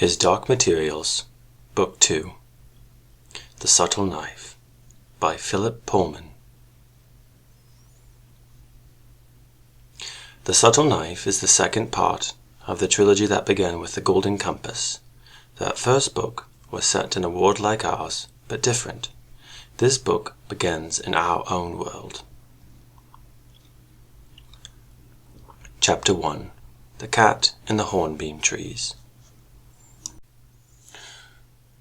His Dark Materials, Book 2, The Subtle Knife, by Philip Pullman. The Subtle Knife is the second part of the trilogy that began with the Golden Compass. That first book was set in a world like ours, but different. This book begins in our own world. Chapter 1. The Cat in the Hornbeam Trees.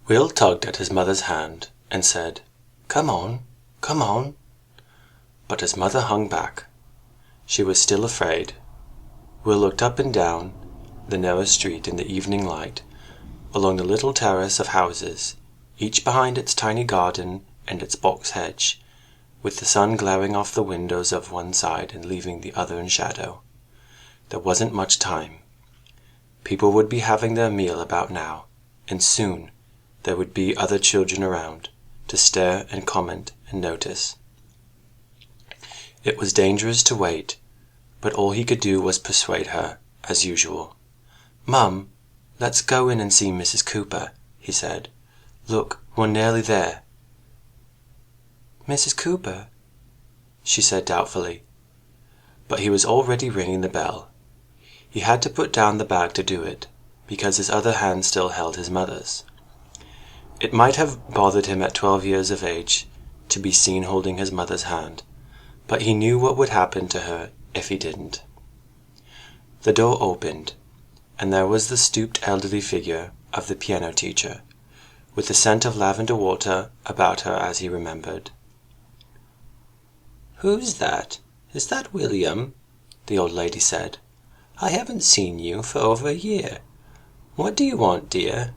Will tugged at his mother's hand and said, "Come on, come on." But his mother hung back. She was still afraid. Will looked up and down the narrow street in the evening light, along the little terrace of houses, each behind its tiny garden and its box hedge, with the sun glaring off the windows of one side and leaving the other in shadow. There wasn't much time. People would be having their meal about now, and soon there would be other children around, to stare and comment and notice. It was dangerous to wait, but all he could do was persuade her, as usual. "Mum, let's go in and see Mrs. Cooper," he said. "Look, we're nearly there." "Mrs. Cooper?" she said doubtfully. But he was already ringing the bell. He had to put down the bag to do it, because his other hand still held his mother's. It might have bothered him at 12 years of age to be seen holding his mother's hand, but he knew what would happen to her if he didn't. The door opened, and there was the stooped elderly figure of the piano teacher, with the scent of lavender water about her as he remembered. "Who's that? Is that William?" the old lady said. "I haven't seen you for over a year. What do you want, dear?"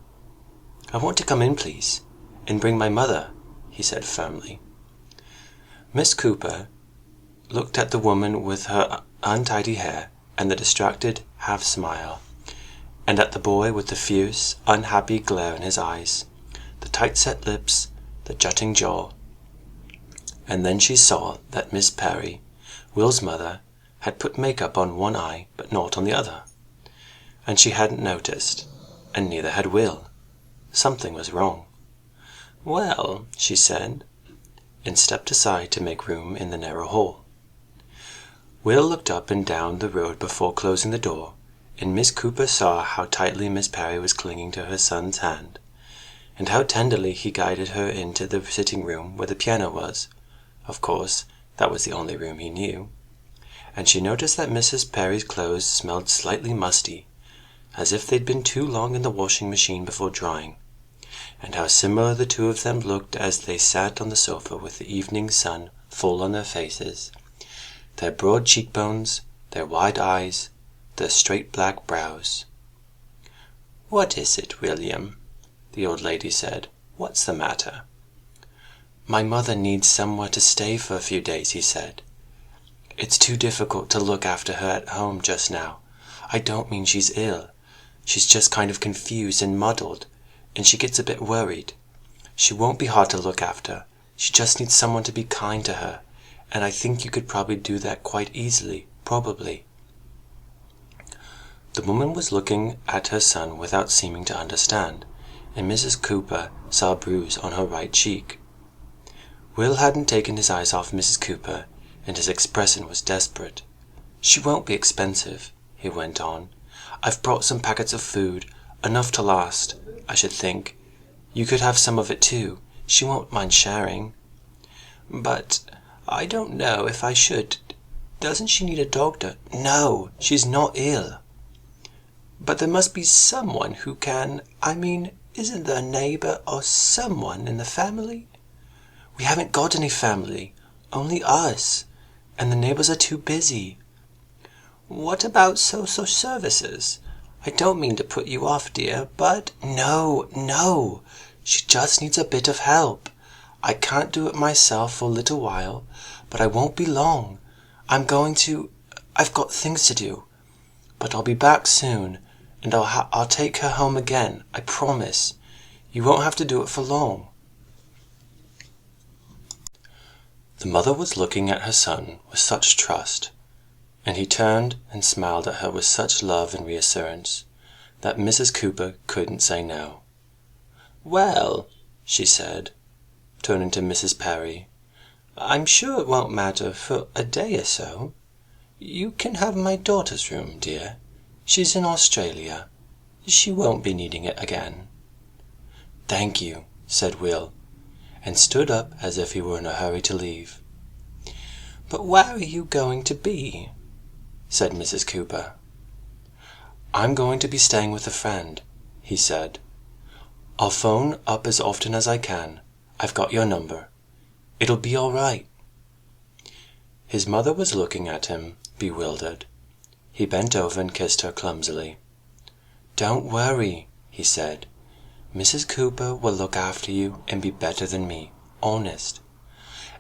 "I want to come in, please, and bring my mother," he said firmly. Miss Cooper looked at the woman with her untidy hair and the distracted half-smile, and at the boy with the fierce, unhappy glare in his eyes, the tight-set lips, the jutting jaw. And then she saw that Miss Perry, Will's mother, had put makeup on one eye but not on the other, and she hadn't noticed, and neither had Will. Something was wrong. "Well," she said, and stepped aside to make room in the narrow hall. Will looked up and down the road before closing the door, and Miss Cooper saw how tightly Miss Perry was clinging to her son's hand, and how tenderly he guided her into the sitting room where the piano was. Of course, that was the only room he knew. And she noticed that Mrs. Perry's clothes smelled slightly musty, as if they'd been too long in the washing machine before drying, and how similar the two of them looked as they sat on the sofa with the evening sun full on their faces, their broad cheekbones, their wide eyes, their straight black brows. "What is it, William?" the old lady said. "What's the matter?" "My mother needs somewhere to stay for a few days," he said. "It's too difficult to look after her at home just now. I don't mean she's ill. She's just kind of confused and muddled, and she gets a bit worried. She won't be hard to look after. She just needs someone to be kind to her, and I think you could probably do that quite easily, probably." The woman was looking at her son without seeming to understand, and Mrs. Cooper saw a bruise on her right cheek. Will hadn't taken his eyes off Mrs. Cooper, and his expression was desperate. "She won't be expensive," he went on. "I've brought some packets of food, enough to last, I should think. You could have some of it too. She won't mind sharing." "But I don't know if I should. Doesn't she need a doctor?" "No, she's not ill." "But there must be someone who can. I mean, isn't there a neighbor or someone in the family?" "We haven't got any family, only us, and the neighbors are too busy." "What about social services? I don't mean to put you off, dear, but—" "No, no, she just needs a bit of help. I can't do it myself for a little while, but I won't be long. I've got things to do, but I'll be back soon, and I'll take her home again, I promise. You won't have to do it for long." The mother was looking at her son with such trust, and he turned and smiled at her with such love and reassurance, that Mrs. Cooper couldn't say no. "Well," she said, turning to Mrs. Perry, "I'm sure it won't matter for a day or so. You can have my daughter's room, dear. She's in Australia. She won't be needing it again." "Thank you," said Will, and stood up as if he were in a hurry to leave. "But where are you going to be?" said Mrs. Cooper. "I'm going to be staying with a friend," he said. "I'll phone up as often as I can. I've got your number. It'll be all right." His mother was looking at him, bewildered. He bent over and kissed her clumsily. "Don't worry," he said. "Mrs. Cooper will look after you and be better than me, honest.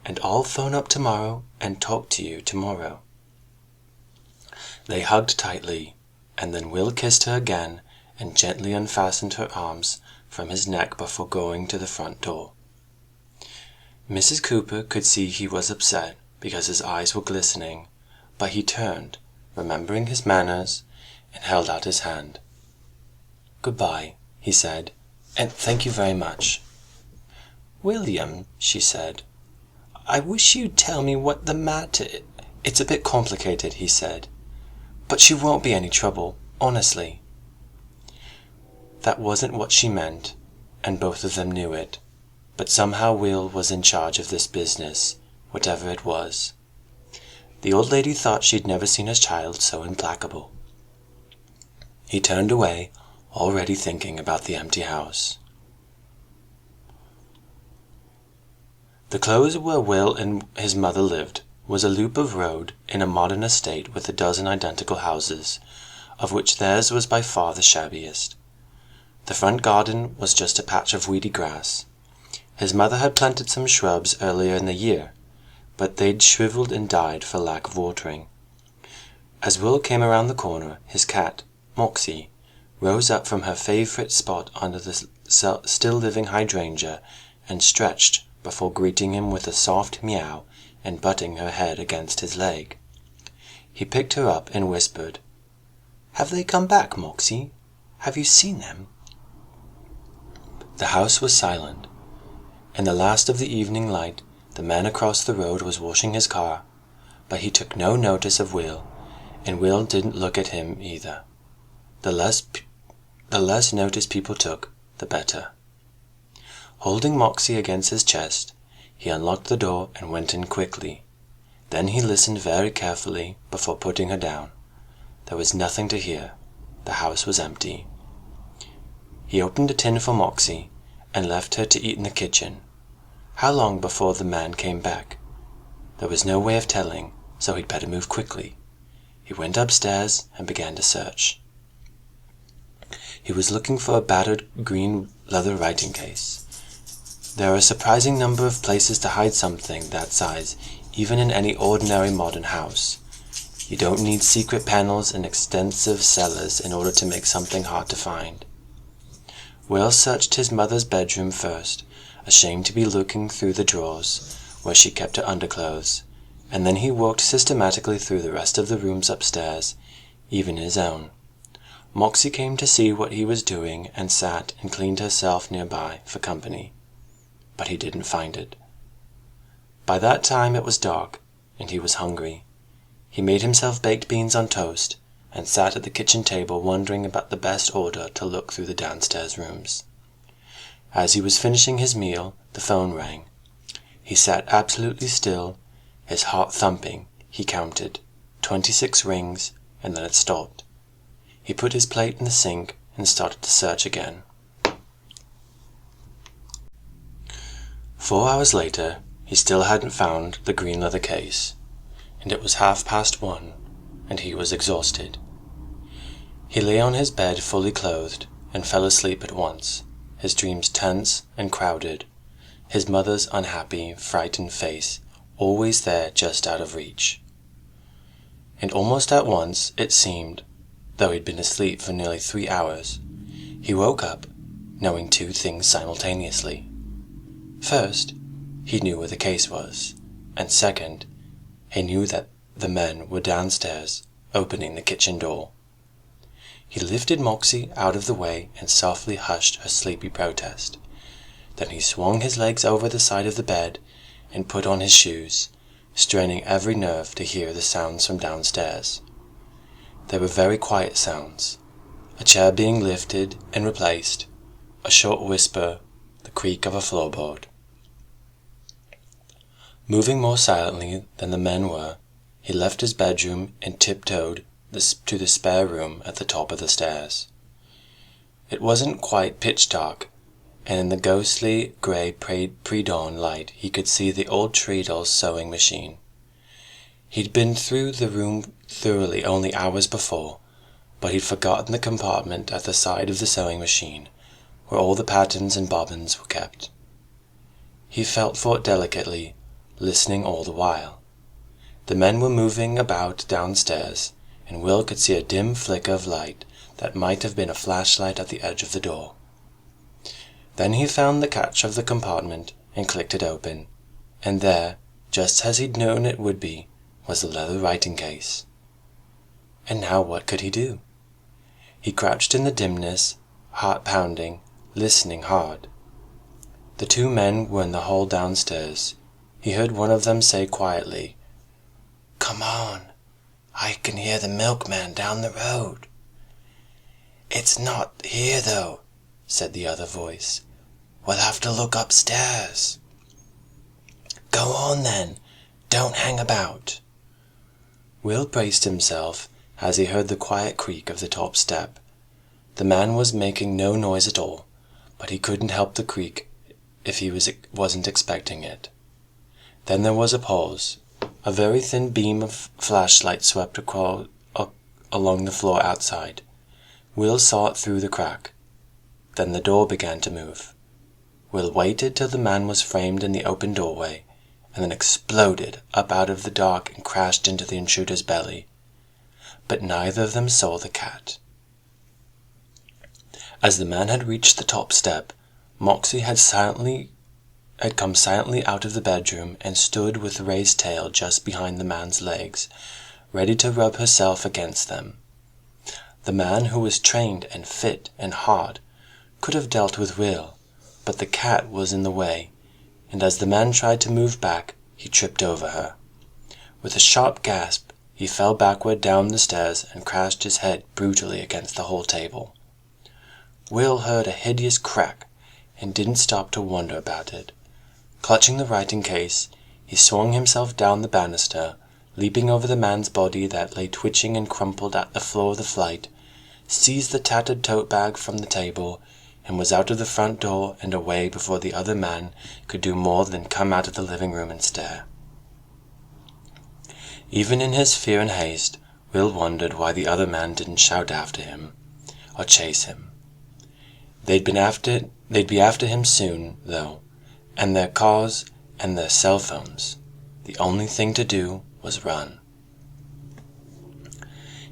And I'll phone up tomorrow and talk to you tomorrow." They hugged tightly, and then Will kissed her again and gently unfastened her arms from his neck before going to the front door. Mrs. Cooper could see he was upset because his eyes were glistening, but he turned, remembering his manners, and held out his hand. "Goodbye," he said, "and thank you very much." "William," she said, "I wish you'd tell me what the matter is." "It's a bit complicated," he said, "but she won't be any trouble, honestly." That wasn't what she meant, and both of them knew it, but somehow Will was in charge of this business, whatever it was. The old lady thought she'd never seen her child so implacable. He turned away, already thinking about the empty house. The close where Will and his mother lived was a loop of road in a modern estate with a dozen identical houses, of which theirs was by far the shabbiest. The front garden was just a patch of weedy grass. His mother had planted some shrubs earlier in the year, but they'd shriveled and died for lack of watering. As Will came around the corner, his cat, Moxie, rose up from her favourite spot under the still-living hydrangea and stretched before greeting him with a soft meow and butting her head against his leg. He picked her up and whispered, "Have they come back, Moxie? Have you seen them?" The house was silent. In the last of the evening light, the man across the road was washing his car, but he took no notice of Will, and Will didn't look at him either. The less notice people took, the better. Holding Moxie against his chest, he unlocked the door and went in quickly. Then he listened very carefully before putting her down. There was nothing to hear. The house was empty. He opened a tin for Moxie and left her to eat in the kitchen. How long before the man came back? There was no way of telling, so he'd better move quickly. He went upstairs and began to search. He was looking for a battered green leather writing case. There are a surprising number of places to hide something that size, even in any ordinary modern house. You don't need secret panels and extensive cellars in order to make something hard to find. Will searched his mother's bedroom first, ashamed to be looking through the drawers where she kept her underclothes, and then he walked systematically through the rest of the rooms upstairs, even his own. Moxie came to see what he was doing and sat and cleaned herself nearby for company, but he didn't find it. By that time it was dark, and he was hungry. He made himself baked beans on toast, and sat at the kitchen table wondering about the best order to look through the downstairs rooms. As he was finishing his meal, the phone rang. He sat absolutely still, his heart thumping. He counted 26 rings, and then it stopped. He put his plate in the sink and started to search again. 4 hours later, he still hadn't found the green leather case, and it was 1:30, and he was exhausted. He lay on his bed fully clothed and fell asleep at once, his dreams tense and crowded, his mother's unhappy, frightened face always there just out of reach. And almost at once, it seemed, though he'd been asleep for nearly 3 hours, he woke up, knowing 2 things simultaneously. First, he knew where the case was, and second, he knew that the men were downstairs, opening the kitchen door. He lifted Moxie out of the way and softly hushed her sleepy protest. Then he swung his legs over the side of the bed and put on his shoes, straining every nerve to hear the sounds from downstairs. They were very quiet sounds, a chair being lifted and replaced, a short whisper, the creak of a floorboard. Moving more silently than the men were, he left his bedroom and tiptoed to the spare room at the top of the stairs. It wasn't quite pitch dark, and in the ghostly grey pre-dawn light he could see the old Treadle's sewing machine. He'd been through the room thoroughly only hours before, but he'd forgotten the compartment at the side of the sewing machine, where all the patterns and bobbins were kept. He felt for it delicately, listening all the while. The men were moving about downstairs, and Will could see a dim flicker of light that might have been a flashlight at the edge of the door. Then he found the catch of the compartment and clicked it open, and there, just as he'd known it would be, was the leather writing case. And now what could he do? He crouched in the dimness, heart pounding, listening hard. The two men were in the hall downstairs. He heard one of them say quietly, "Come on, I can hear the milkman down the road." "It's not here, though," said the other voice. "We'll have to look upstairs." "Go on, then. Don't hang about." Will braced himself as he heard the quiet creak of the top step. The man was making no noise at all, but he couldn't help the creak if he wasn't expecting it. Then there was a pause. A very thin beam of flashlight swept along the floor outside. Will saw it through the crack. Then the door began to move. Will waited till the man was framed in the open doorway, and then exploded up out of the dark and crashed into the intruder's belly. But neither of them saw the cat. As the man had reached the top step, Moxie had come silently out of the bedroom and stood with raised tail just behind the man's legs, ready to rub herself against them. The man, who was trained and fit and hard, could have dealt with Will, but the cat was in the way, and as the man tried to move back, he tripped over her. With a sharp gasp, he fell backward down the stairs and crashed his head brutally against the hall table. Will heard a hideous crack and didn't stop to wonder about it. Clutching the writing case, he swung himself down the banister, leaping over the man's body that lay twitching and crumpled at the floor of the flight, seized the tattered tote bag from the table, and was out of the front door and away before the other man could do more than come out of the living room and stare. Even in his fear and haste, Will wondered why the other man didn't shout after him, or chase him. They'd be after him soon, though, and their cars and their cell phones. The only thing to do was run.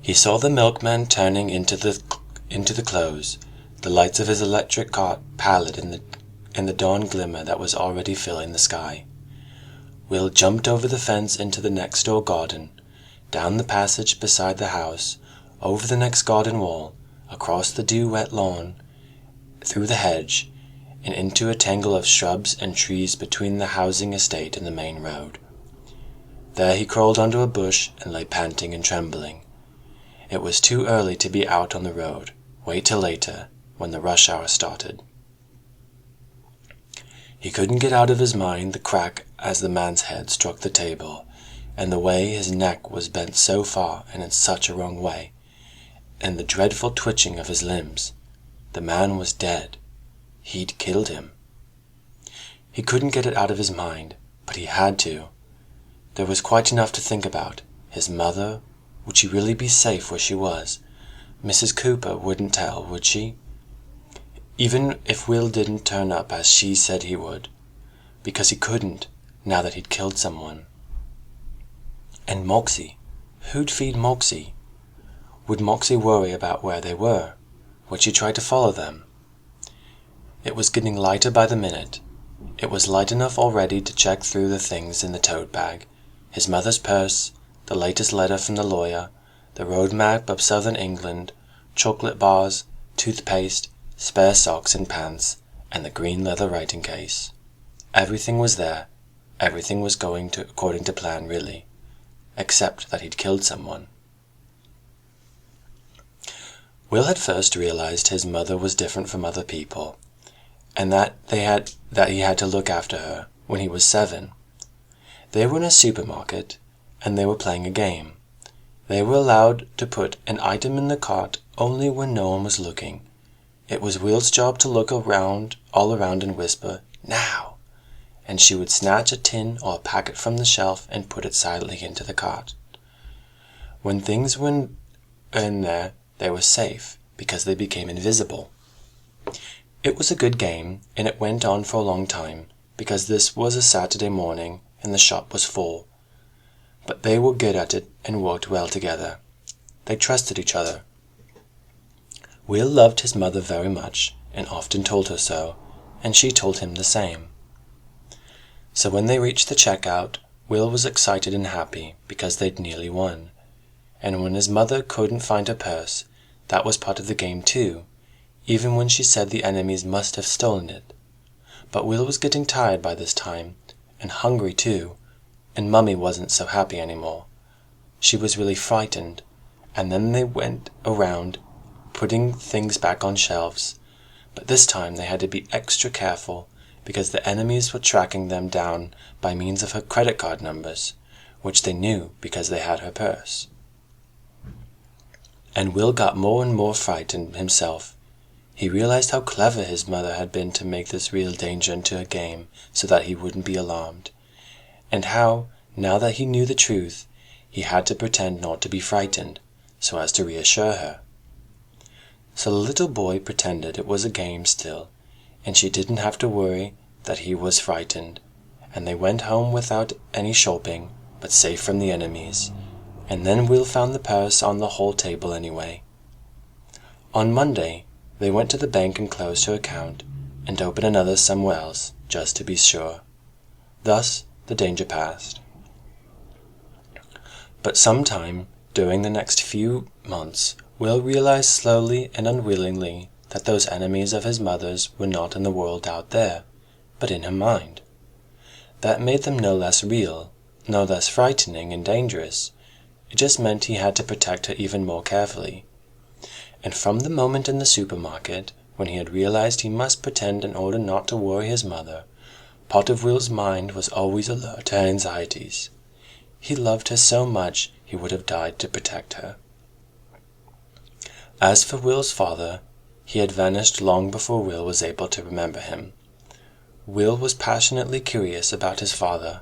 He saw the milkman turning into the close, the lights of his electric cart pallid in the dawn glimmer that was already filling the sky. Will jumped over the fence into the next door garden, down the passage beside the house, over the next garden wall, across the dew-wet lawn, through the hedge, and into a tangle of shrubs and trees between the housing estate and the main road. There he crawled under a bush and lay panting and trembling. It was too early to be out on the road. Wait till later, when the rush hour started. He couldn't get out of his mind the crack as the man's head struck the table, and the way his neck was bent so far and in such a wrong way, and the dreadful twitching of his limbs. The man was dead. He'd killed him. He couldn't get it out of his mind, but he had to. There was quite enough to think about. His mother, would she really be safe where she was? Mrs. Cooper wouldn't tell, would she? Even if Will didn't turn up as she said he would, because he couldn't, now that he'd killed someone. And Moxie, who'd feed Moxie? Would Moxie worry about where they were? Would she try to follow them? It was getting lighter by the minute. It was light enough already to check through the things in the tote bag, his mother's purse, the latest letter from the lawyer, the road map of southern England, chocolate bars, toothpaste, spare socks and pants, and the green leather writing case. Everything was there. Everything was going according to plan, really, except that he'd killed someone. Will had first realized his mother was different from other people, and that he had to look after her when he was 7. They were in a supermarket, and they were playing a game. They were allowed to put an item in the cart only when no one was looking. It was Will's job to look all around and whisper, "Now!" and she would snatch a tin or a packet from the shelf and put it silently into the cart. When things were in there, they were safe, because they became invisible. It was a good game, and it went on for a long time, because this was a Saturday morning and the shop was full. But they were good at it and worked well together. They trusted each other. Will loved his mother very much, and often told her so, and she told him the same. So when they reached the checkout, Will was excited and happy because they'd nearly won. And when his mother couldn't find her purse, that was part of the game too, even when she said the enemies must have stolen it. But Will was getting tired by this time, and hungry too, and Mummy wasn't so happy anymore. She was really frightened, and then they went around putting things back on shelves, but this time they had to be extra careful because the enemies were tracking them down by means of her credit card numbers, which they knew because they had her purse. And Will got more and more frightened himself. He realized how clever his mother had been to make this real danger into a game so that he wouldn't be alarmed, and how, now that he knew the truth, he had to pretend not to be frightened, so as to reassure her. So the little boy pretended it was a game still, and she didn't have to worry that he was frightened, and they went home without any shopping, but safe from the enemies, and then Will found the purse on the hall table anyway. On Monday, they went to the bank and closed her account, and opened another somewhere else, just to be sure. Thus, the danger passed. But sometime during the next few months, Will realized slowly and unwillingly that those enemies of his mother's were not in the world out there, but in her mind. That made them no less real, no less frightening and dangerous. It just meant he had to protect her even more carefully. And from the moment in the supermarket, when he had realized he must pretend in order not to worry his mother, part of Will's mind was always alert to her anxieties. He loved her so much he would have died to protect her. As for Will's father, he had vanished long before Will was able to remember him. Will was passionately curious about his father,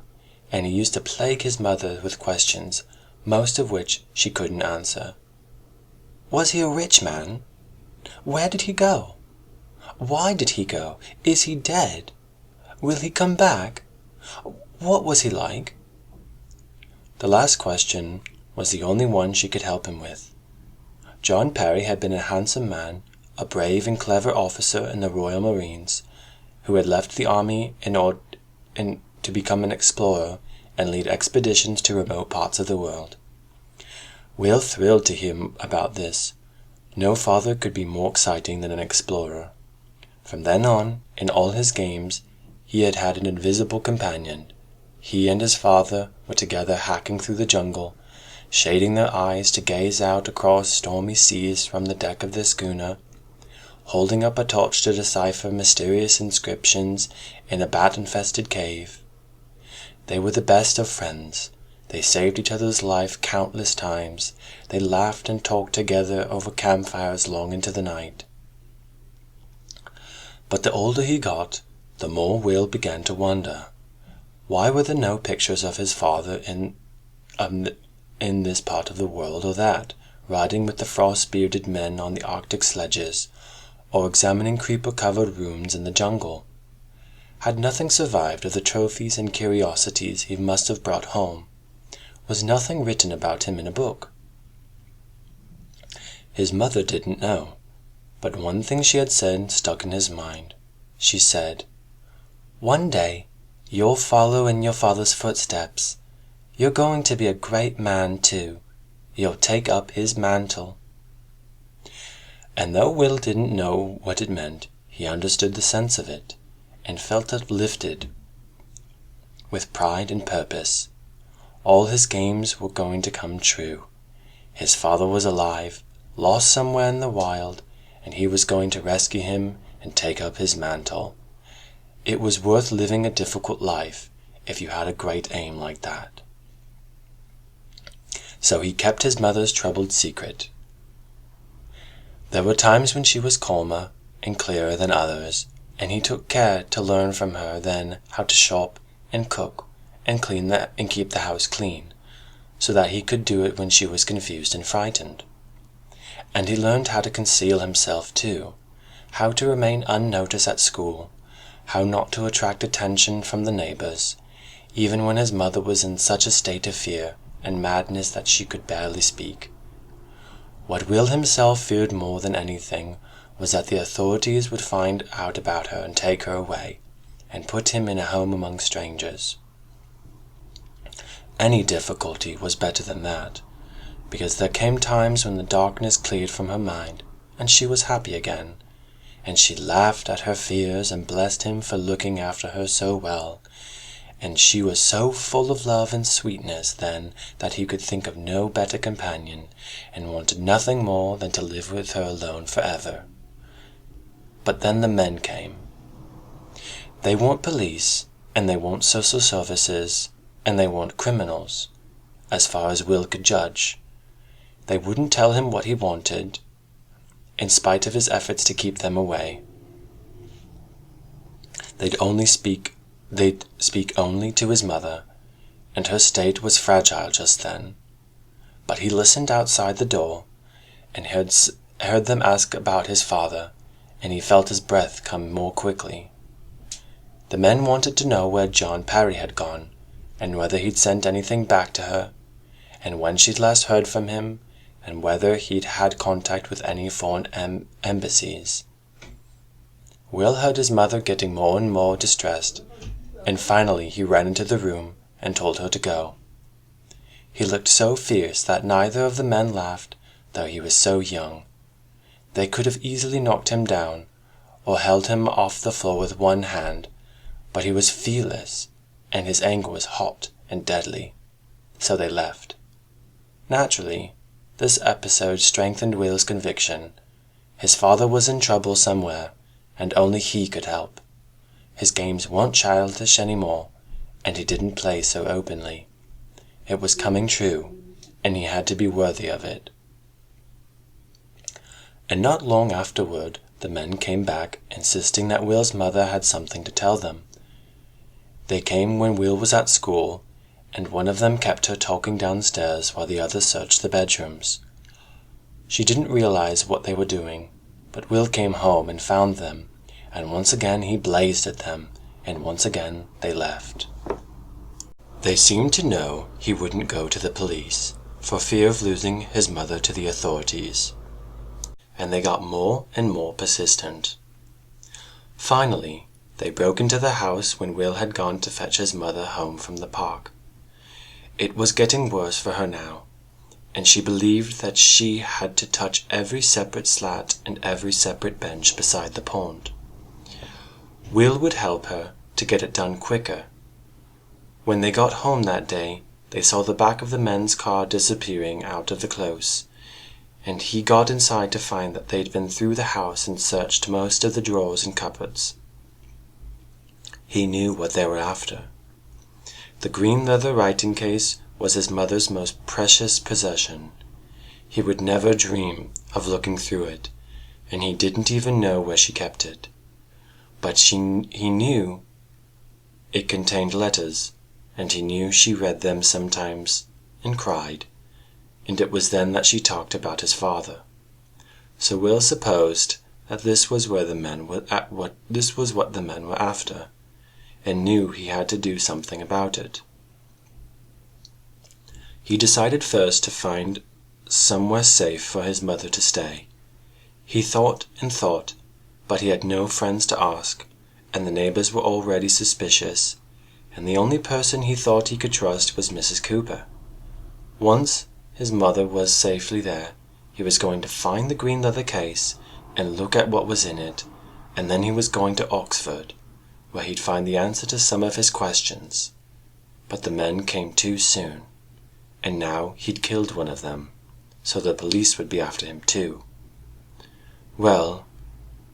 and he used to plague his mother with questions, most of which she couldn't answer. Was he a rich man? Where did he go? Why did he go? Is he dead? Will he come back? What was he like? The last question was the only one she could help him with. John Perry had been a handsome man, a brave and clever officer in the Royal Marines, who had left the army in order to become an explorer and lead expeditions to remote parts of the world. Will thrilled to hear about this. No father could be more exciting than an explorer. From then on, in all his games, he had had an invisible companion. He and his father were together hacking through the jungle, shading their eyes to gaze out across stormy seas from the deck of their schooner, holding up a torch to decipher mysterious inscriptions in a bat-infested cave. They were the best of friends. They saved each other's life countless times. They laughed and talked together over campfires long into the night. But the older he got, the more Will began to wonder. Why were there no pictures of his father in this part of the world or that, riding with the frost-bearded men on the Arctic sledges, or examining creeper-covered ruins in the jungle? Had nothing survived of the trophies and curiosities he must have brought home? Was nothing written about him in a book? His mother didn't know, but one thing she had said stuck in his mind. She said, "One day, you'll follow in your father's footsteps. You're going to be a great man, too. You'll take up his mantle." And though Will didn't know what it meant, he understood the sense of it, and felt uplifted with pride and purpose. All his games were going to come true. His father was alive, lost somewhere in the wild, and he was going to rescue him and take up his mantle. It was worth living a difficult life if you had a great aim like that. So he kept his mother's troubled secret. There were times when she was calmer and clearer than others, and he took care to learn from her then how to shop and cook and keep the house clean, so that he could do it when she was confused and frightened. And he learned how to conceal himself too, how to remain unnoticed at school, how not to attract attention from the neighbors, even when his mother was in such a state of fear and madness that she could barely speak. What Will himself feared more than anything was that the authorities would find out about her and take her away, and put him in a home among strangers. Any difficulty was better than that, because there came times when the darkness cleared from her mind, and she was happy again, and she laughed at her fears and blessed him for looking after her so well, and she was so full of love and sweetness then that he could think of no better companion, and wanted nothing more than to live with her alone forever. But then the men came. They weren't police, and they weren't social services, and they weren't criminals, as far as Will could judge. They wouldn't tell him what he wanted, in spite of his efforts to keep them away. They'd speak only to his mother, and her state was fragile just then. But he listened outside the door, and heard them ask about his father, and he felt his breath come more quickly. The men wanted to know where John Parry had gone, and whether he'd sent anything back to her, and when she'd last heard from him, and whether he'd had contact with any foreign embassies. Will heard his mother getting more and more distressed, and finally he ran into the room and told her to go. He looked so fierce that neither of the men laughed, though he was so young. They could have easily knocked him down, or held him off the floor with one hand, but he was fearless, and his anger was hot and deadly. So they left. Naturally, this episode strengthened Will's conviction. His father was in trouble somewhere, and only he could help. His games weren't childish anymore, and he didn't play so openly. It was coming true, and he had to be worthy of it. And not long afterward, the men came back, insisting that Will's mother had something to tell them. They came when Will was at school, and one of them kept her talking downstairs while the other searched the bedrooms. She didn't realize what they were doing, but Will came home and found them, and once again he blazed at them, and once again they left. They seemed to know he wouldn't go to the police, for fear of losing his mother to the authorities, and they got more and more persistent. Finally, they broke into the house when Will had gone to fetch his mother home from the park. It was getting worse for her now, and she believed that she had to touch every separate slat and every separate bench beside the pond. Will would help her to get it done quicker. When they got home that day, they saw the back of the men's car disappearing out of the close, and he got inside to find that they'd been through the house and searched most of the drawers and cupboards. He knew what they were after. The green leather writing case was his mother's most precious possession. He would never dream of looking through it, and he didn't even know where she kept it. But he knew it contained letters, and he knew she read them sometimes and cried, and it was then that she talked about his father. So Will supposed that this was what the men were after, and knew he had to do something about it. He decided first to find somewhere safe for his mother to stay. He thought and thought, but he had no friends to ask, and the neighbors were already suspicious, and the only person he thought he could trust was Mrs. Cooper. Once his mother was safely there, he was going to find the green leather case, and look at what was in it, and then he was going to Oxford, where he'd find the answer to some of his questions. But the men came too soon, and now he'd killed one of them, so the police would be after him too. Well,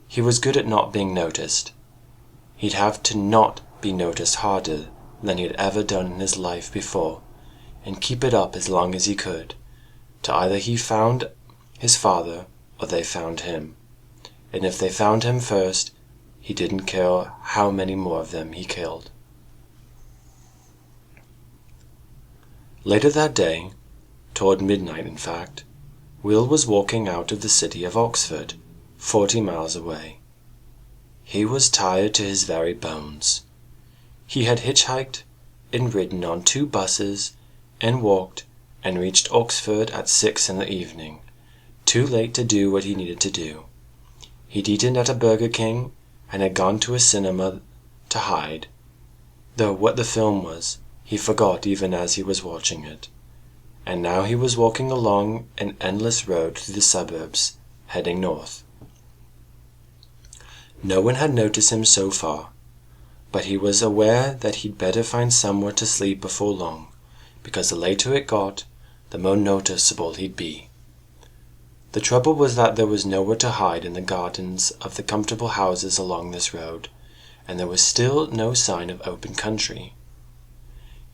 he was good at not being noticed. He'd have to not be noticed harder than he had ever done in his life before, and keep it up as long as he could, till either he found his father or they found him. And if they found him first, he didn't care how many more of them he killed. Later that day, toward midnight in fact, Will was walking out of the city of Oxford, 40 miles away. He was tired to his very bones. He had hitchhiked and ridden on 2 buses and walked and reached Oxford at 6 in the evening, too late to do what he needed to do. He'd eaten at a Burger King and had gone to a cinema to hide, though what the film was he forgot even as he was watching it. And now he was walking along an endless road through the suburbs, heading north. No one had noticed him so far, but he was aware that he'd better find somewhere to sleep before long, because the later it got, the more noticeable he'd be. The trouble was that there was nowhere to hide in the gardens of the comfortable houses along this road, and there was still no sign of open country.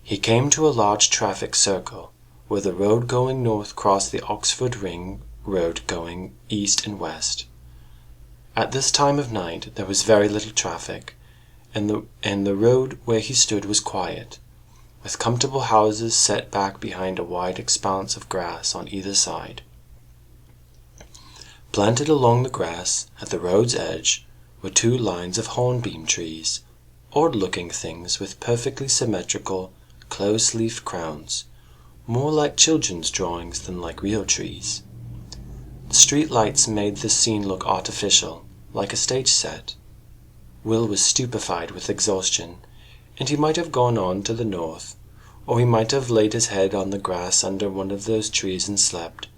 He came to a large traffic circle, where the road going north crossed the Oxford Ring Road going east and west. At this time of night there was very little traffic, and the road where he stood was quiet, with comfortable houses set back behind a wide expanse of grass on either side. Planted along the grass at the road's edge were 2 lines of hornbeam trees, odd-looking things with perfectly symmetrical, close-leafed crowns, more like children's drawings than like real trees. The street lights made the scene look artificial, like a stage set. Will was stupefied with exhaustion, and he might have gone on to the north, or he might have laid his head on the grass under one of those trees and slept.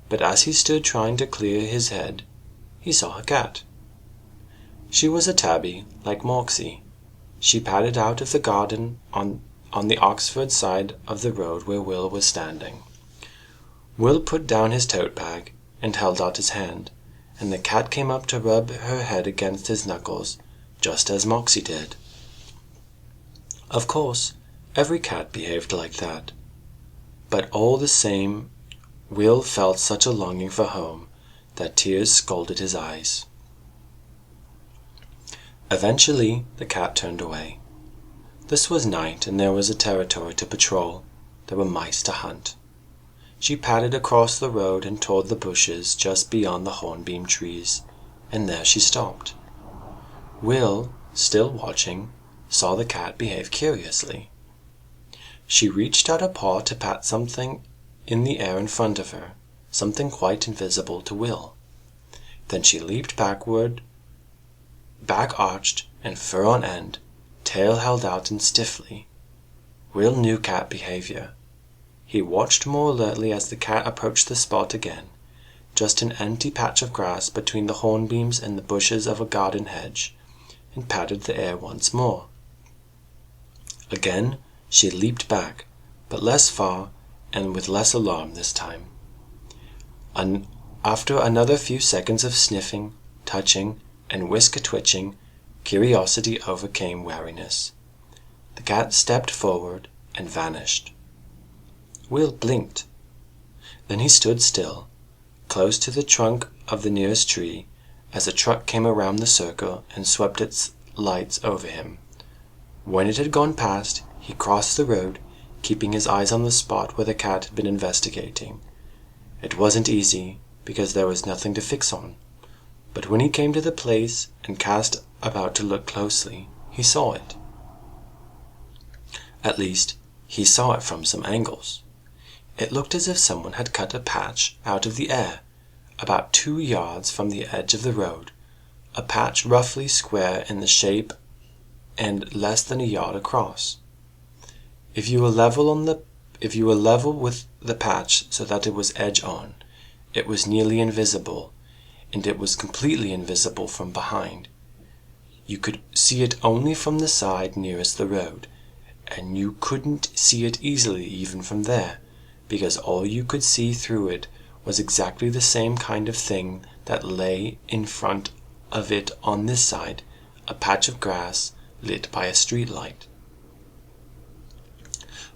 But as he stood trying to clear his head, he saw a cat. She was a tabby, like Moxie. She padded out of the garden on the Oxford side of the road where Will was standing. Will put down his tote bag and held out his hand, and the cat came up to rub her head against his knuckles, just as Moxie did. Of course, every cat behaved like that, but all the same, Will felt such a longing for home that tears scalded his eyes. Eventually, the cat turned away. This was night, and there was a territory to patrol. There were mice to hunt. She padded across the road and toward the bushes just beyond the hornbeam trees, and there she stopped. Will, still watching, saw the cat behave curiously. She reached out a paw to pat something in the air in front of her, something quite invisible to Will. Then she leaped backward, back arched and fur on end, tail held out and stiffly. Will knew cat behavior. He watched more alertly as the cat approached the spot again, just an empty patch of grass between the hornbeams and the bushes of a garden hedge, and patted the air once more. Again she leaped back, but less far and with less alarm this time. After another few seconds of sniffing, touching, and whisker-twitching, curiosity overcame wariness. The cat stepped forward and vanished. Will blinked. Then he stood still, close to the trunk of the nearest tree, as a truck came around the circle and swept its lights over him. When it had gone past, he crossed the road, keeping his eyes on the spot where the cat had been investigating. It wasn't easy, because there was nothing to fix on, but when he came to the place and cast about to look closely, he saw it. At least, he saw it from some angles. It looked as if someone had cut a patch out of the air, about 2 yards from the edge of the road, a patch roughly square in the shape and less than a yard across. If you were level with the patch so that it was edge on, it was nearly invisible, and it was completely invisible from behind. You could see it only from the side nearest the road, and you couldn't see it easily even from there, because all you could see through it was exactly the same kind of thing that lay in front of it on this side, a patch of grass lit by a street light.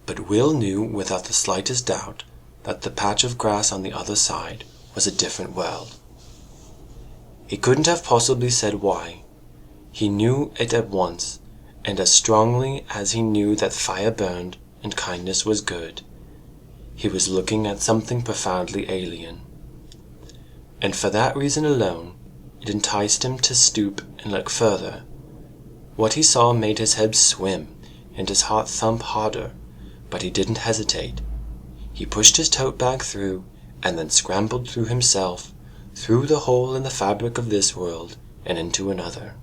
But Will knew without the slightest doubt that the patch of grass on the other side was a different world. He couldn't have possibly said why. He knew it at once, and as strongly as he knew that fire burned and kindness was good. He was looking at something profoundly alien. And for that reason alone, it enticed him to stoop and look further. What he saw made his head swim and his heart thump harder, but he didn't hesitate. He pushed his tote bag through, and then scrambled through himself, through the hole in the fabric of this world and into another.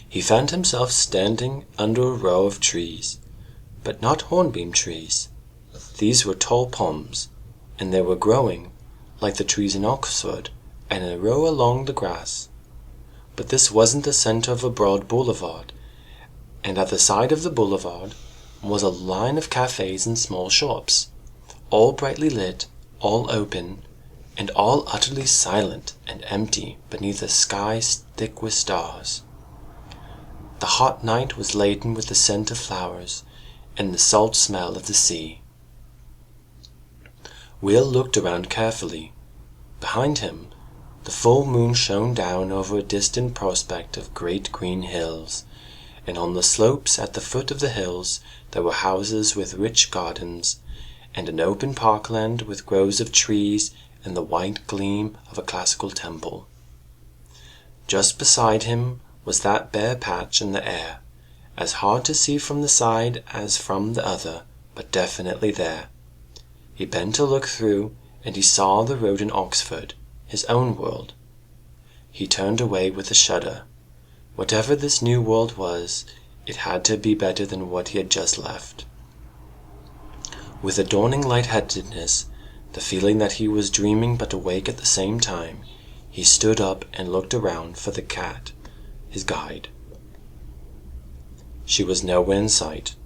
He found himself standing under a row of trees, but not hornbeam trees. These were tall palms, and they were growing, like the trees in Oxford, in a row along the grass. But this wasn't the center of a broad boulevard, and at the side of the boulevard was a line of cafes and small shops, all brightly lit, all open, and all utterly silent and empty beneath a sky thick with stars. The hot night was laden with the scent of flowers and the salt smell of the sea. Will looked around carefully. Behind him, the full moon shone down over a distant prospect of great green hills, and on the slopes at the foot of the hills there were houses with rich gardens, and an open parkland with groves of trees and the white gleam of a classical temple. Just beside him was that bare patch in the air, as hard to see from the side as from the other, but definitely there. He bent to look through, and he saw the road in Oxford, his own world. He turned away with a shudder. Whatever this new world was, it had to be better than what he had just left. With a dawning lightheadedness, the feeling that he was dreaming but awake at the same time, he stood up and looked around for the cat, his guide. She was nowhere in sight.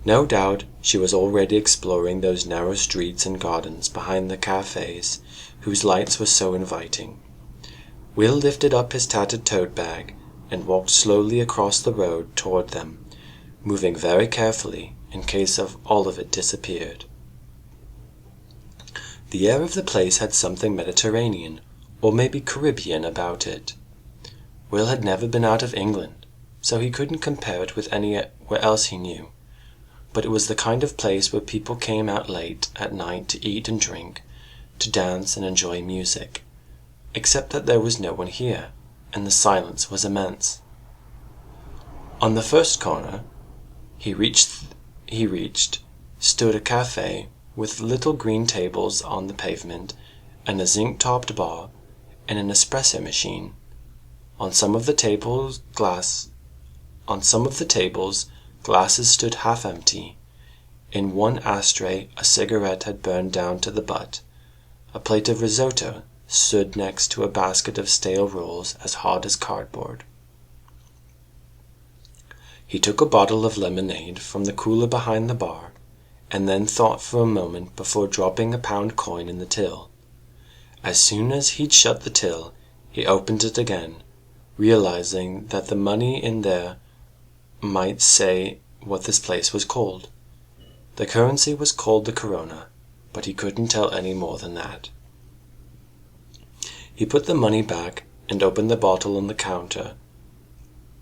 No doubt she was already exploring those narrow streets and gardens behind the cafes whose lights were so inviting. Will lifted up his tattered tote bag and walked slowly across the road toward them, moving very carefully in case all of it disappeared. The air of the place had something Mediterranean, or maybe Caribbean, about it. Will had never been out of England, so he couldn't compare it with anywhere else he knew. But it was the kind of place where people came out late at night to eat and drink, to dance and enjoy music, except that there was no one here, and the silence was immense. On the first corner he reached stood a cafe with little green tables on the pavement, and a zinc-topped bar, and an espresso machine. On some of the tables glasses stood half empty. In one ashtray a cigarette had burned down to the butt. A plate of risotto stood next to a basket of stale rolls as hard as cardboard. He took a bottle of lemonade from the cooler behind the bar, and then thought for a moment before dropping a pound coin in the till. As soon as he'd shut the till, he opened it again, realizing that the money in there might say what this place was called. The currency was called the Corona, but he couldn't tell any more than that. He put the money back and opened the bottle on the counter.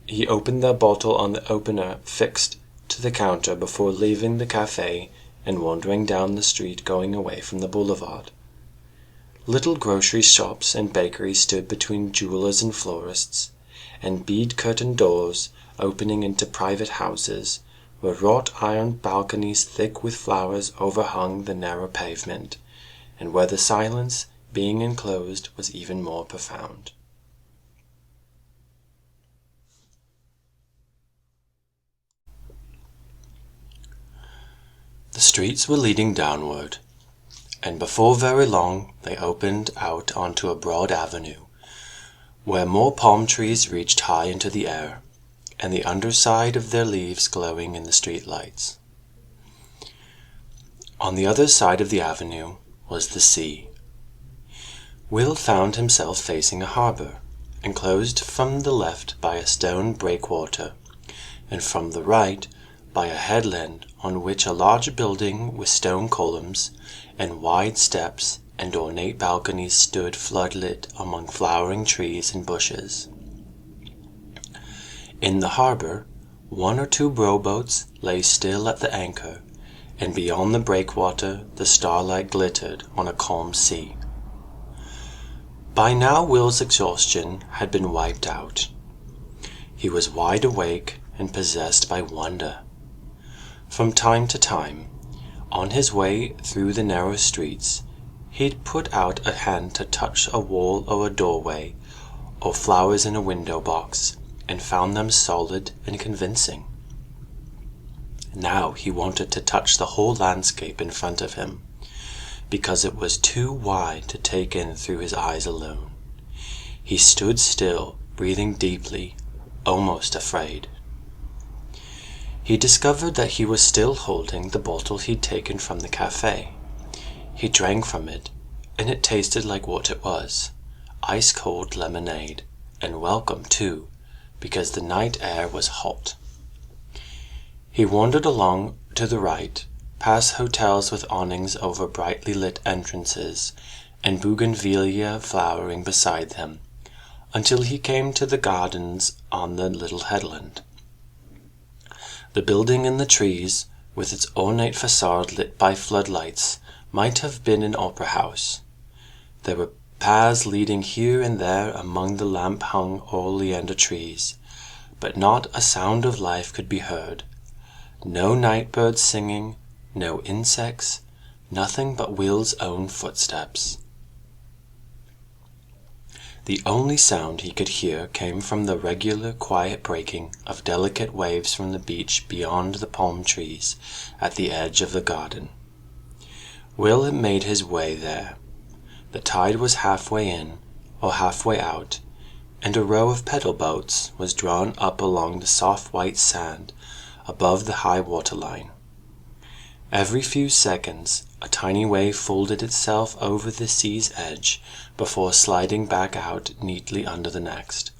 He opened the bottle on the opener fixed to the counter before leaving the cafe and wandering down the street going away from the boulevard. Little grocery shops and bakeries stood between jewelers and florists, and bead-curtained doors opening into private houses, where wrought-iron balconies thick with flowers overhung the narrow pavement, and where the silence, being enclosed, was even more profound. The streets were leading downward, and before very long they opened out onto a broad avenue, where more palm trees reached high into the air, and the underside of their leaves glowing in the street lights. On the other side of the avenue was the sea. Will found himself facing a harbour, enclosed from the left by a stone breakwater, and from the right by a headland on which a large building with stone columns and wide steps and ornate balconies stood floodlit among flowering trees and bushes. In the harbour, one or two rowboats lay still at the anchor, and beyond the breakwater the starlight glittered on a calm sea. By now Will's exhaustion had been wiped out. He was wide awake and possessed by wonder. From time to time, on his way through the narrow streets, he'd put out a hand to touch a wall or a doorway, or flowers in a window box, and found them solid and convincing. Now he wanted to touch the whole landscape in front of him, because it was too wide to take in through his eyes alone. He stood still, breathing deeply, almost afraid. He discovered that he was still holding the bottle he'd taken from the cafe. He drank from it, and it tasted like what it was, ice-cold lemonade, and welcome too, because the night air was hot. He wandered along to the right, past hotels with awnings over brightly lit entrances, and bougainvillea flowering beside them, until he came to the gardens on the little headland. The building in the trees, with its ornate facade lit by floodlights, might have been an opera house. There were paths leading here and there among the lamp-hung oleander trees, but not a sound of life could be heard. No night birds singing, no insects, nothing but Will's own footsteps. The only sound he could hear came from the regular quiet breaking of delicate waves from the beach beyond the palm trees at the edge of the garden. Will had made his way there. The tide was halfway in or halfway out, and a row of pedal boats was drawn up along the soft white sand above the high water line. Every few seconds a tiny wave folded itself over the sea's edge before sliding back out neatly under the next.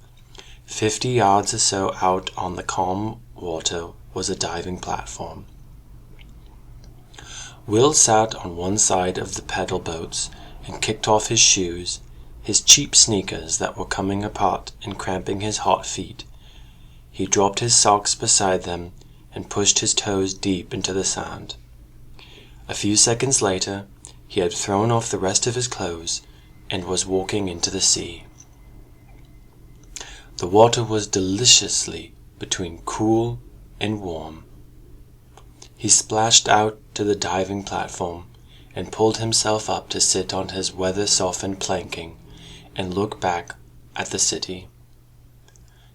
50 yards or so out on the calm water was a diving platform. Will sat on one side of the pedal boats and kicked off his shoes, his cheap sneakers that were coming apart and cramping his hot feet. He dropped his socks beside them and pushed his toes deep into the sand. A few seconds later, he had thrown off the rest of his clothes and was walking into the sea. The water was deliciously between cool and warm. He splashed out to the diving platform and pulled himself up to sit on his weather-softened planking and look back at the city.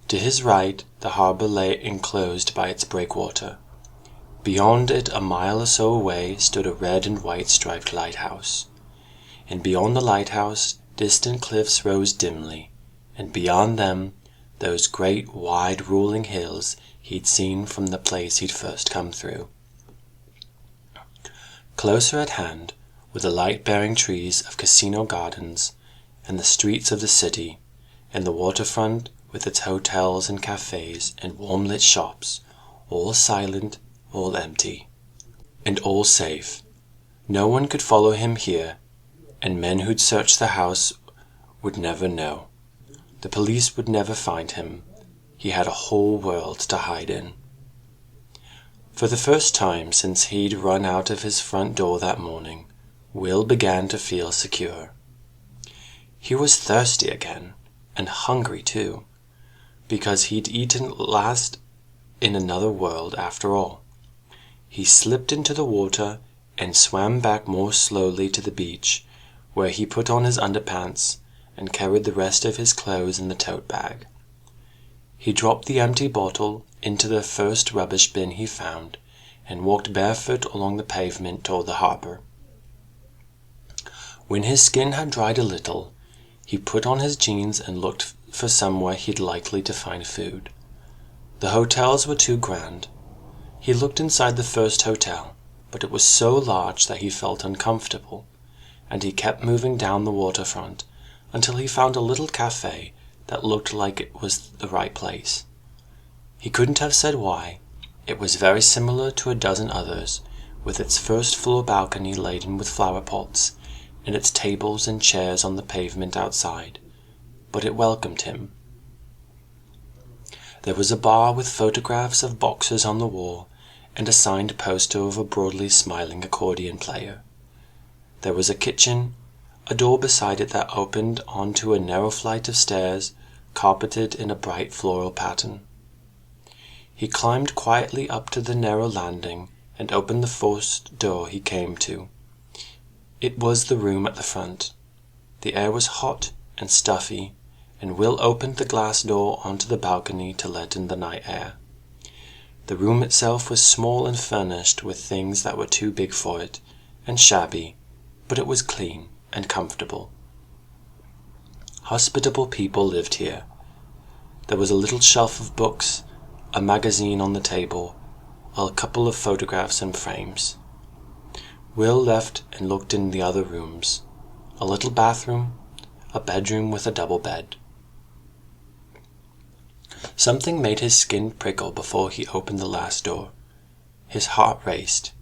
To his right, the harbour lay enclosed by its breakwater. Beyond it, a mile or so away, stood a red and white striped lighthouse. And beyond the lighthouse, distant cliffs rose dimly, and beyond them, those great, wide, rolling hills he'd seen from the place he'd first come through. Closer at hand were the light-bearing trees of Casino Gardens, and the streets of the city, and the waterfront with its hotels and cafes and warm-lit shops, all silent, all empty, and all safe. No one could follow him here, and men who'd searched the house would never know. The police would never find him. He had a whole world to hide in. For the first time since he'd run out of his front door that morning, Will began to feel secure. He was thirsty again, and hungry too, because he'd eaten last in another world after all. He slipped into the water and swam back more slowly to the beach, where he put on his underpants and carried the rest of his clothes in the tote bag. He dropped the empty bottle into the first rubbish bin he found and walked barefoot along the pavement toward the harbour. When his skin had dried a little, he put on his jeans and looked for somewhere he'd likely to find food. The hotels were too grand. He looked inside the first hotel, but it was so large that he felt uncomfortable, and he kept moving down the waterfront until he found a little cafe that looked like it was the right place. He couldn't have said why. It was very similar to a dozen others, with its first-floor balcony laden with flower pots, and its tables and chairs on the pavement outside, but it welcomed him. There was a bar with photographs of boxers on the wall, and a signed poster of a broadly smiling accordion player. There was a kitchen, a door beside it that opened onto a narrow flight of stairs, carpeted in a bright floral pattern. He climbed quietly up to the narrow landing and opened the first door he came to. It was the room at the front. The air was hot and stuffy, and Will opened the glass door onto the balcony to let in the night air. The room itself was small and furnished with things that were too big for it, and shabby, but it was clean and comfortable. Hospitable people lived here. There was a little shelf of books, a magazine on the table, a couple of photographs in frames. Will left and looked in the other rooms. A little bathroom, a bedroom with a double bed. Something made his skin prickle before he opened the last door. His heart raced.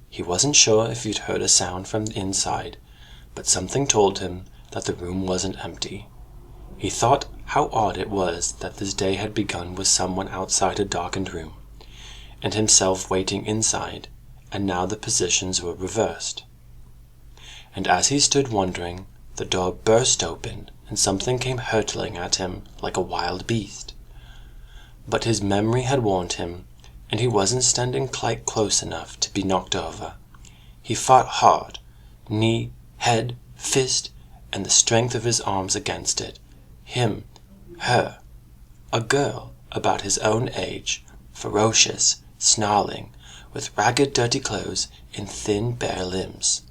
He wasn't sure if he'd heard a sound from inside, but something told him that the room wasn't empty. He thought how odd it was that this day had begun with someone outside a darkened room, and himself waiting inside, and now the positions were reversed. And as he stood wondering, the door burst open, and something came hurtling at him like a wild beast. But his memory had warned him, and he wasn't standing quite close enough to be knocked over. He fought hard, knee, head, fist, and the strength of his arms against it. Him, her, a girl about his own age, ferocious, snarling, with ragged, dirty clothes and thin, bare limbs.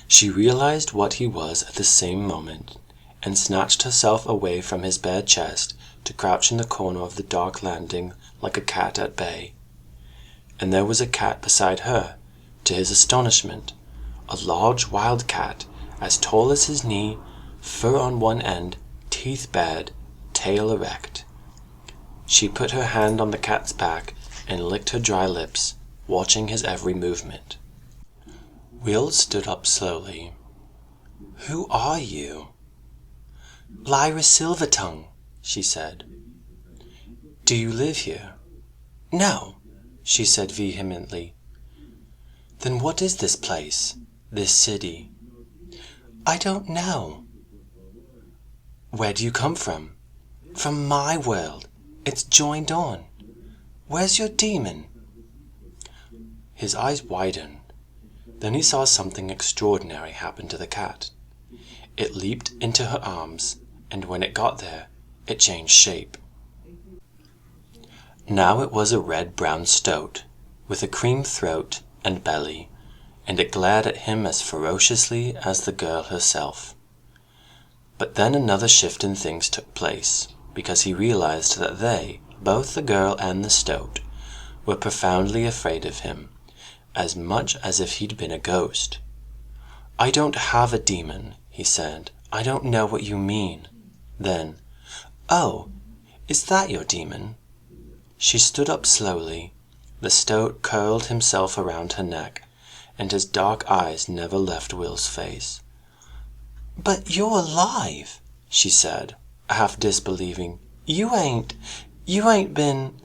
She realized what he was at the same moment, and snatched herself away from his bare chest to crouch in the corner of the dark landing like a cat at bay. And there was a cat beside her, to his astonishment, a large wild cat, as tall as his knee, fur on one end, teeth bared, tail erect. She put her hand on the cat's back and licked her dry lips, watching his every movement. Will stood up slowly. "Who are you?" "Lyra Silvertongue," she said. "Do you live here?" "No," she said vehemently. "Then what is this place, this city?" "I don't know." "Where do you come from?" "From my world. It's joined on. Where's your demon?" His eyes widened. Then he saw something extraordinary happen to the cat. It leaped into her arms, and when it got there, it changed shape. Now it was a red-brown stoat, with a cream throat and belly, and it glared at him as ferociously as the girl herself. But then another shift in things took place, because he realized that they, both the girl and the stoat, were profoundly afraid of him, as much as if he'd been a ghost. "I don't have a demon," he said. "I don't know what you mean." Then, "Oh, is that your demon?" She stood up slowly. The stoat curled himself around her neck, and his dark eyes never left Will's face. "But you're alive," she said, half disbelieving. You ain't been—"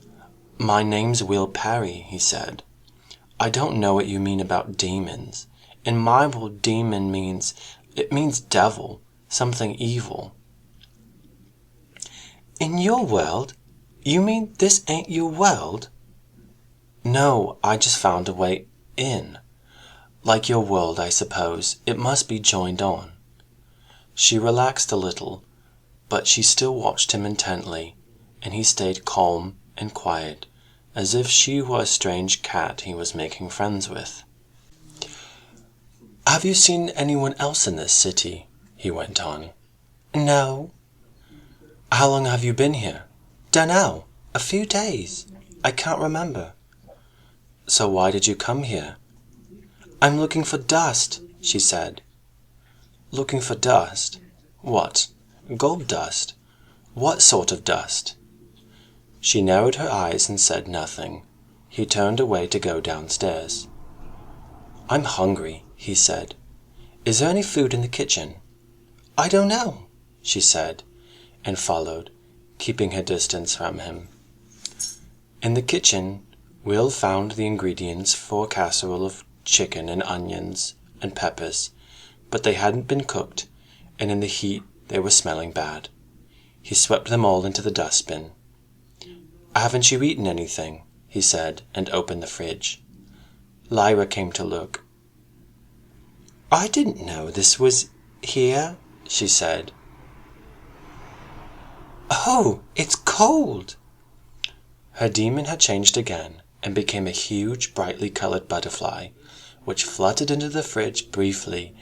"My name's Will Parry," he said. "I don't know what you mean about demons. In my world, demon means devil, something evil." "In your world? You mean this ain't your world?" "No, I just found a way in. Like your world, I suppose. It must be joined on." She relaxed a little, but she still watched him intently, and he stayed calm and quiet, as if she were a strange cat he was making friends with. Have you seen anyone else in this city? He went on. No. How long have you been here? Dunno. A few days. I can't remember. So why did you come here? I'm looking for dust, she said. Looking for dust? What? Gold dust? What sort of dust? She narrowed her eyes and said nothing. He turned away to go downstairs. I'm hungry, he said. Is there any food in the kitchen? I don't know, she said, and followed, keeping her distance from him. In the kitchen, Will found the ingredients for a casserole of chicken and onions and peppers, but they hadn't been cooked, and in the heat they were smelling bad. He swept them all into the dustbin. Haven't you eaten anything? He said, and opened the fridge. Lyra came to look. I didn't know this was here, she said. Oh, it's cold! Her demon had changed again and became a huge, brightly colored butterfly, which fluttered into the fridge briefly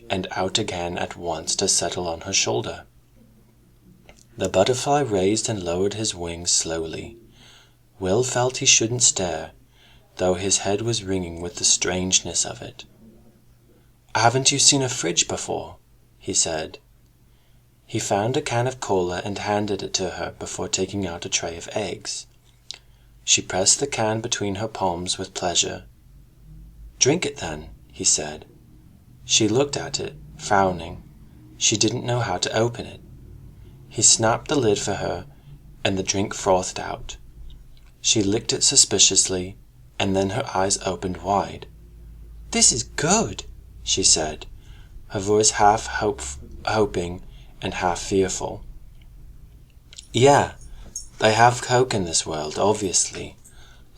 and out again at once to settle on her shoulder. The butterfly raised and lowered his wings slowly. Will felt he shouldn't stare, though his head was ringing with the strangeness of it. Haven't you seen a fridge before? He said. He found a can of cola and handed it to her before taking out a tray of eggs. She pressed the can between her palms with pleasure. Drink it then, he said. She looked at it, frowning. She didn't know how to open it. He snapped the lid for her, and the drink frothed out. She licked it suspiciously, and then her eyes opened wide. This is good, she said, her voice half hoping and half fearful. Yeah, they have Coke in this world, obviously.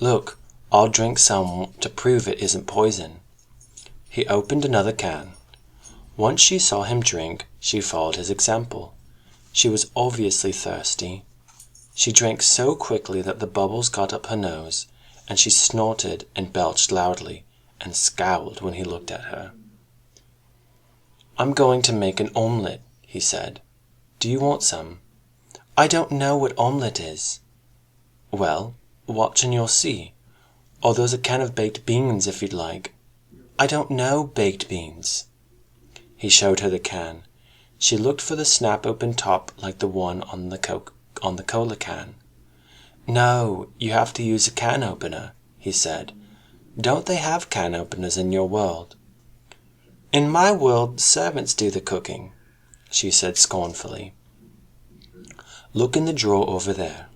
Look, I'll drink some to prove it isn't poison. He opened another can. Once she saw him drink, she followed his example. She was obviously thirsty. She drank so quickly that the bubbles got up her nose, and she snorted and belched loudly, and scowled when he looked at her. I'm going to make an omelette, he said. Do you want some? I don't know what omelette is. Well, watch and you'll see. Or there's a can of baked beans if you'd like. I don't know baked beans. He showed her the can. She looked for the snap-open top like the one on the cola can. No, you have to use a can opener, he said. Don't they have can openers in your world? In my world, servants do the cooking, she said scornfully. Look in the drawer over there.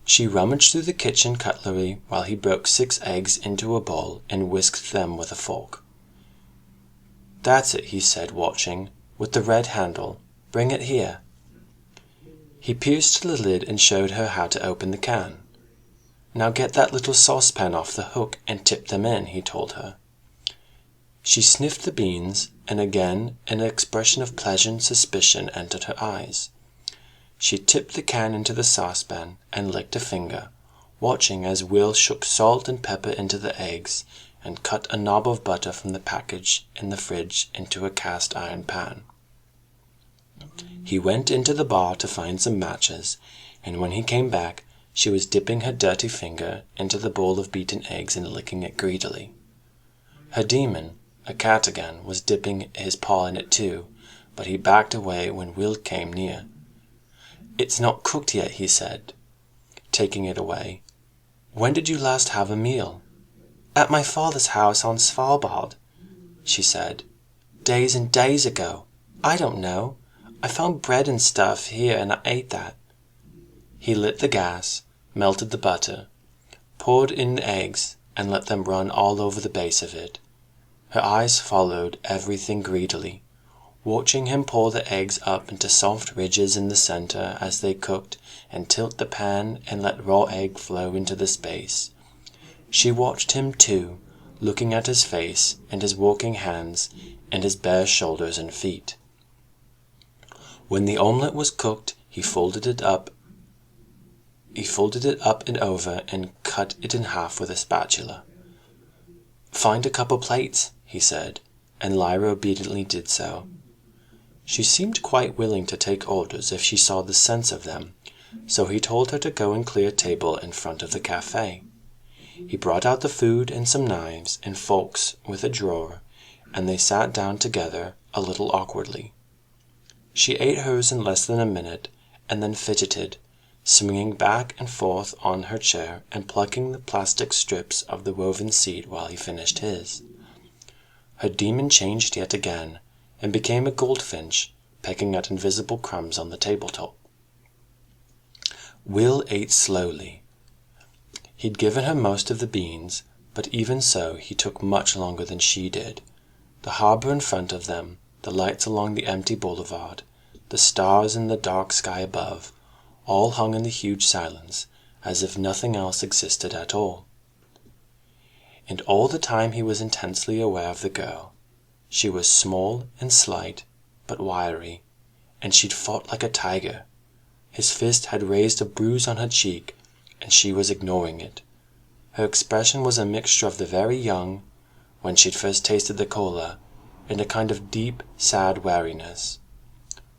She rummaged through the kitchen cutlery while he broke 6 eggs into a bowl and whisked them with a fork. That's it, he said, watching, with the red handle. Bring it here. He pierced the lid and showed her how to open the can. Now get that little saucepan off the hook and tip them in, he told her. She sniffed the beans, and again an expression of pleasant suspicion entered her eyes. She tipped the can into the saucepan and licked a finger, watching as Will shook salt and pepper into the eggs and cut a knob of butter from the package in the fridge into a cast iron pan. He went into the bar to find some matches, and when he came back, she was dipping her dirty finger into the bowl of beaten eggs and licking it greedily. Her demon, a cat again, was dipping his paw in it too, but he backed away when Will came near. It's not cooked yet, he said, taking it away. When did you last have a meal? At my father's house on Svalbard, she said. Days and days ago. I don't know. I found bread and stuff here and I ate that. He lit the gas, melted the butter, poured in the eggs, and let them run all over the base of it. Her eyes followed everything greedily, watching him pour the eggs up into soft ridges in the center as they cooked and tilt the pan and let raw egg flow into the space. She watched him too, looking at his face and his walking hands and his bare shoulders and feet. When the omelette was cooked, he folded it up and over and cut it in half with a spatula. Find a couple plates, he said, and Lyra obediently did so. She seemed quite willing to take orders if she saw the sense of them, so he told her to go and clear a table in front of the cafe. He brought out the food and some knives and forks with a drawer, and they sat down together a little awkwardly. She ate hers in less than a minute, and then fidgeted, swinging back and forth on her chair and plucking the plastic strips of the woven seed while he finished his. Her demon changed yet again, and became a goldfinch, pecking at invisible crumbs on the tabletop. Will ate slowly. He'd given her most of the beans, but even so he took much longer than she did. The harbor in front of them, the lights along the empty boulevard, the stars in the dark sky above, all hung in the huge silence, as if nothing else existed at all. And all the time he was intensely aware of the girl. She was small and slight, but wiry, and she'd fought like a tiger. His fist had raised a bruise on her cheek, and she was ignoring it. Her expression was a mixture of the very young, when she'd first tasted the cola, and a kind of deep, sad wariness.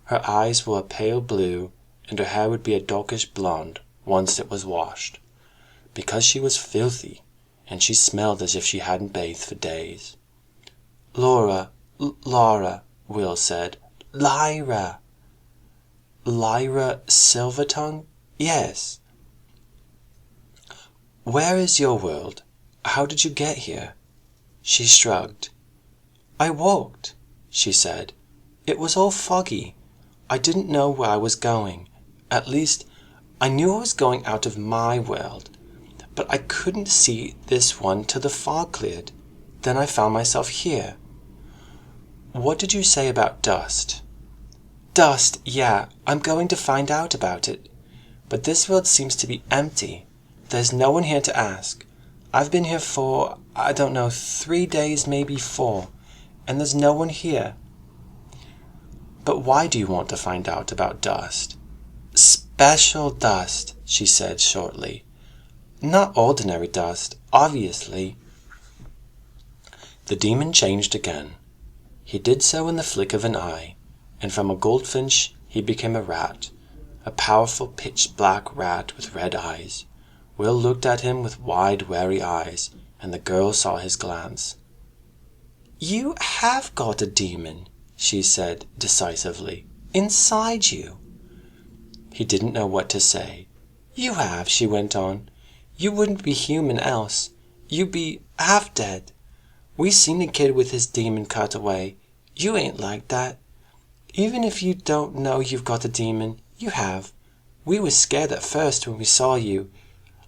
Her eyes were a pale blue, and her hair would be a darkish blonde once it was washed, because she was filthy, and she smelled as if she hadn't bathed for days. Laura, Will said. Lyra. Lyra Silvertongue? Yes. Where is your world? How did you get here? She shrugged. I walked, she said. It was all foggy. I didn't know where I was going. At least, I knew I was going out of my world, but I couldn't see this one till the fog cleared. Then I found myself here. What did you say about dust? Dust, yeah, I'm going to find out about it. But this world seems to be empty. There's no one here to ask. I've been here for, 3 days, maybe 4, and there's no one here. But why do you want to find out about dust? Special dust, she said shortly. Not ordinary dust, obviously. The demon changed again. He did so in the flick of an eye, and from a goldfinch he became a rat, a powerful pitch-black rat with red eyes. Will looked at him with wide, wary eyes, and the girl saw his glance. You have got a demon, she said decisively, inside you. He didn't know what to say. You have, she went on. You wouldn't be human else. You'd be half dead. We seen a kid with his demon cut away. You ain't like that. Even if you don't know you've got a demon, you have. We was scared at first when we saw you,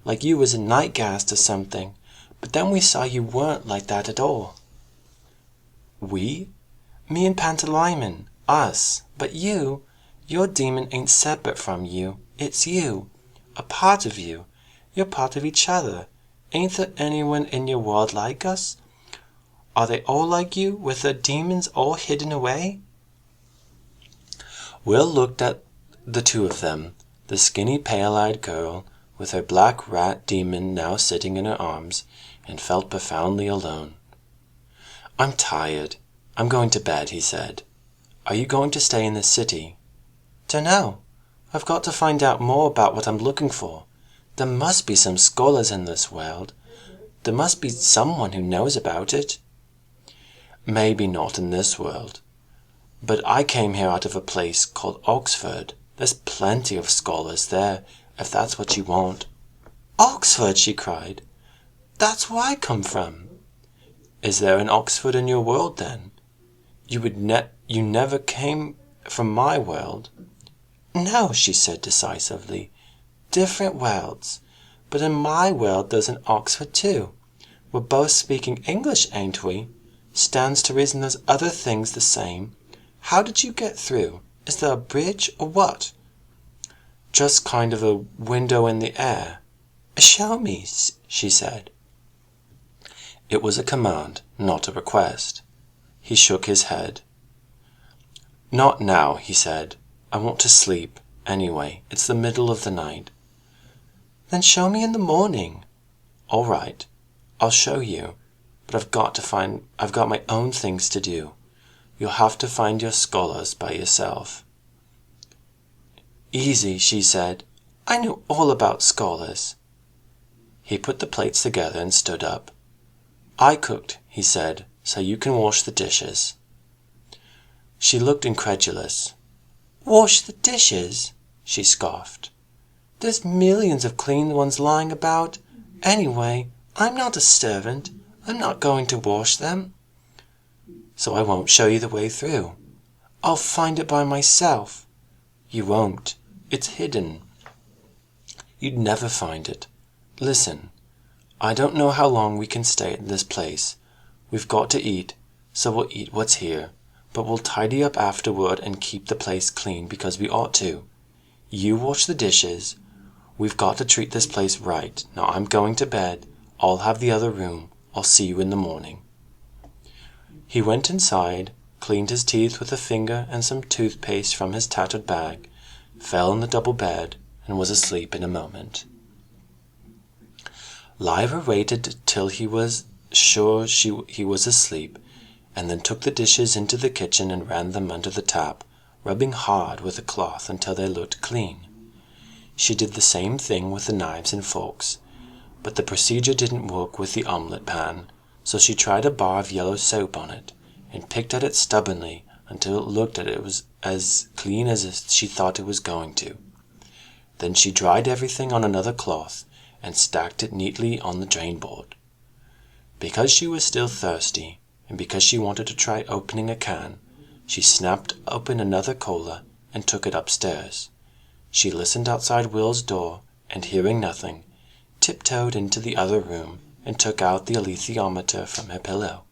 like you was a nightgast or something, but then we saw you weren't like that at all. We? Me and Pantalaimon, us, but you, your demon ain't separate from you, it's you, a part of you, you're part of each other. Ain't there anyone in your world like us? Are they all like you, with their demons all hidden away? Will looked at the two of them, the skinny pale-eyed girl, with her black rat demon now sitting in her arms, and felt profoundly alone. I'm tired. I'm going to bed, he said. Are you going to stay in the city? Dunno. I've got to find out more about what I'm looking for. There must be some scholars in this world. There must be someone who knows about it. Maybe not in this world. But I came here out of a place called Oxford. There's plenty of scholars there, if that's what you want. Oxford, she cried. That's where I come from. Is there an Oxford in your world, then? You never came from my world? No, she said decisively. Different worlds. But in my world there's an Oxford too. We're both speaking English, ain't we? Stands to reason there's other things the same. How did you get through? Is there a bridge or what? Just kind of a window in the air. Show me, she said. It was a command, not a request. He shook his head. Not now, he said. I want to sleep. Anyway, it's the middle of the night. Then show me in the morning. All right, I'll show you. but I've got my own things to do. You'll have to find your scholars by yourself." "Easy," she said. "I knew all about scholars." He put the plates together and stood up. "I cooked," he said, "so you can wash the dishes." She looked incredulous. "Wash the dishes?" she scoffed. "There's millions of clean ones lying about. Anyway, I'm not a servant. I'm not going to wash them." "So I won't show you the way through." "I'll find it by myself." "You won't. It's hidden. You'd never find it. Listen, I don't know how long we can stay at this place. We've got to eat, so we'll eat what's here, but we'll tidy up afterward and keep the place clean because we ought to. You wash the dishes. We've got to treat this place right. Now I'm going to bed. I'll have the other room. I'll see you in the morning." He went inside, cleaned his teeth with a finger and some toothpaste from his tattered bag, fell in the double bed, and was asleep in a moment. Lyra waited till he was sure he was asleep, and then took the dishes into the kitchen and ran them under the tap, rubbing hard with a cloth until they looked clean. She did the same thing with the knives and forks, but the procedure didn't work with the omelette pan, so she tried a bar of yellow soap on it, and picked at it stubbornly until it looked as clean as she thought it was going to. Then she dried everything on another cloth, and stacked it neatly on the drain board. Because she was still thirsty, and because she wanted to try opening a can, she snapped open another cola and took it upstairs. She listened outside Will's door, and hearing nothing, tiptoed into the other room and took out the alethiometer from her pillow.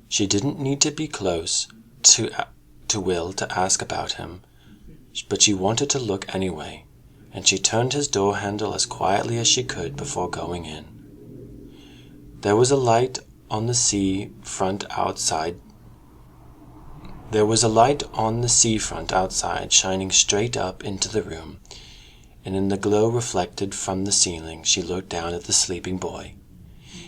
She didn't need to be close to Will to ask about him, but she wanted to look anyway, and she turned his door handle as quietly as she could before going in. There was a light on the seafront outside. Shining straight up into the room, and in the glow reflected from the ceiling she looked down at the sleeping boy.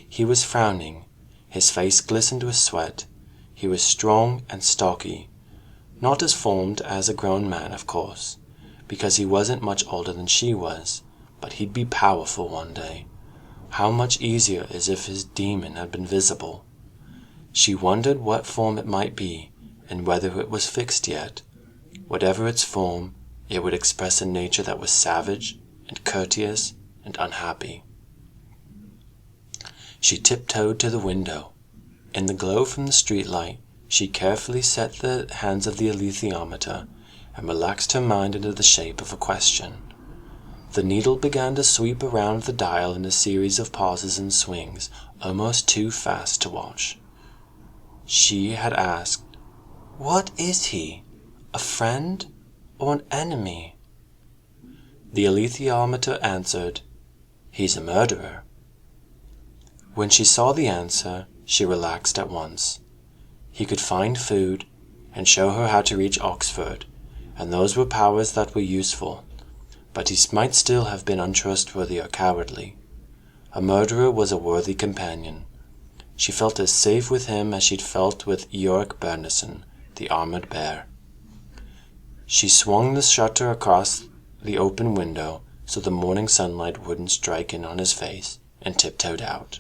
He was frowning. His face glistened with sweat. He was strong and stocky, not as formed as a grown man, of course, because he wasn't much older than she was, but he'd be powerful one day. How much easier as if his demon had been visible. She wondered what form it might be, and whether it was fixed yet. Whatever its form, it would express a nature that was savage and courteous and unhappy. She tiptoed to the window. In the glow from the streetlight, she carefully set the hands of the alethiometer and relaxed her mind into the shape of a question. The needle began to sweep around the dial in a series of pauses and swings, almost too fast to watch. She had asked, "What is he? A friend or an enemy?" The alethiometer answered, "He's a murderer." When she saw the answer, she relaxed at once. He could find food and show her how to reach Oxford, and those were powers that were useful, but he might still have been untrustworthy or cowardly. A murderer was a worthy companion. She felt as safe with him as she'd felt with Yorick Bernison, the armored bear. She swung the shutter across the open window so the morning sunlight wouldn't strike in on his face, and tiptoed out.